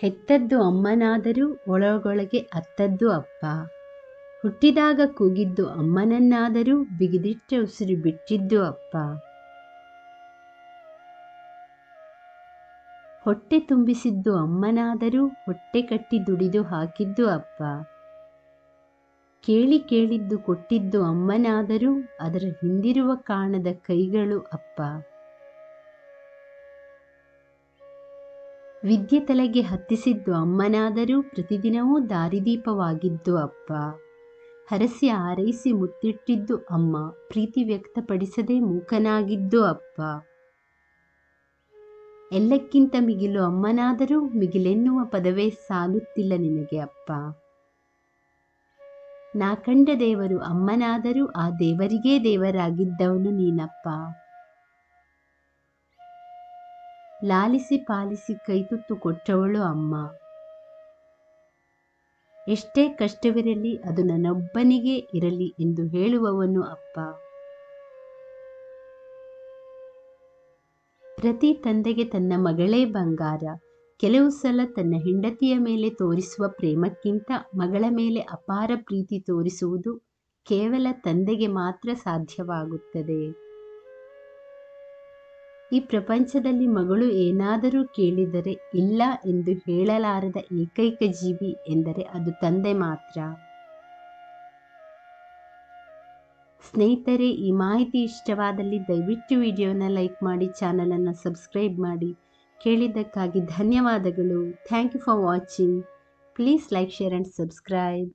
ಹೆತ್ತದ್ದು ಅಮ್ಮನಾದರೂ ಒಳಗೊಳಗೆ ಅತ್ತದ್ದು ಅಪ್ಪ. ಹುಟ್ಟಿದಾಗ ಕೂಗಿದ್ದು ಅಮ್ಮನನ್ನಾದರೂ ಬಿಗಿದಿಟ್ಟ ಉಸಿರು ಬಿಟ್ಟಿದ್ದು ಅಪ್ಪ. ಹೊಟ್ಟೆ ತುಂಬಿಸಿದ್ದು ಅಮ್ಮನಾದರೂ ಹೊಟ್ಟೆ ಕಟ್ಟಿ ದುಡಿದು ಹಾಕಿದ್ದು ಅಪ್ಪ. ಕೇಳಿ ಕೇಳಿದ್ದು ಕೊಟ್ಟಿದ್ದು ಅಮ್ಮನಾದರೂ ಅದರ ಹಿಂದಿರುವ ಕಾಣದ ಕೈಗಳು ಅಪ್ಪ. ವಿದ್ಯೆ ತಲೆಗೆ ಹತ್ತಿಸಿದ್ದು ಅಮ್ಮನಾದರೂ ಪ್ರತಿದಿನವೂ ದಾರಿದೀಪವಾಗಿದ್ದು ಅಪ್ಪ. ಹರಸಿ ಆರೈಸಿ ಮುತ್ತಿಟ್ಟಿದ್ದು ಅಮ್ಮ, ಪ್ರೀತಿ ವ್ಯಕ್ತಪಡಿಸದೆ ಮೂಕನಾಗಿದ್ದು ಅಪ್ಪ. ಎಲ್ಲಕ್ಕಿಂತ ಮಿಗಿಲು ಅಮ್ಮನಾದರೂ ಮಿಗಿಲೆನ್ನುವ ಪದವೇ ಸಾಲುತ್ತಿಲ್ಲ ನಿನಗೆ ಅಪ್ಪ. ನಾ ಕಂಡ ದೇವರು ಅಮ್ಮನಾದರೂ ಆ ದೇವರಿಗೇ ದೇವರಾಗಿದ್ದವನು ನೀನಪ್ಪ. ಲಾಲಿಸಿ ಪಾಲಿಸಿ ಕೈತುತ್ತು ಕೊಟ್ಟವಳು ಅಮ್ಮ. ಎಷ್ಟೇ ಕಷ್ಟವಿರಲಿ ಅದು ನನ್ನೊಬ್ಬನಿಗೆ ಇರಲಿ ಎಂದು ಹೇಳುವವನು ಅಪ್ಪ. ಪ್ರತಿ ತಂದೆಗೆ ತನ್ನ ಮಗಳೇ ಬಂಗಾರ. ಕೆಲವು ಸಲ ತನ್ನ ಹೆಂಡತಿಯ ಮೇಲೆ ತೋರಿಸುವ ಪ್ರೇಮಕ್ಕಿಂತ ಮಗಳ ಮೇಲೆ ಅಪಾರ ಪ್ರೀತಿ ತೋರಿಸುವುದು ಕೇವಲ ತಂದೆಗೆ ಮಾತ್ರ ಸಾಧ್ಯವಾಗುತ್ತದೆ. ಈ ಪ್ರಪಂಚದಲ್ಲಿ ಮಗಳು ಏನಾದರೂ ಕೇಳಿದರೆ ಇಲ್ಲ ಎಂದು ಹೇಳಲಾರದ ಏಕೈಕ ಜೀವಿ ಎಂದರೆ ಅದು ತಂದೆ ಮಾತ್ರ. ಸ್ನೇಹಿತರೆ, ಈ ಮಾಹಿತಿ ಇಷ್ಟವಾದಲ್ಲಿ ದಯವಿಟ್ಟು ವಿಡಿಯೋನ ಲೈಕ್ ಮಾಡಿ, ಚಾನಲನ್ನು ಸಬ್ಸ್ಕ್ರೈಬ್ ಮಾಡಿ. ಕೇಳಿದ್ದಕ್ಕಾಗಿ ಧನ್ಯವಾದಗಳು. Thank you for watching. Please like, share and subscribe.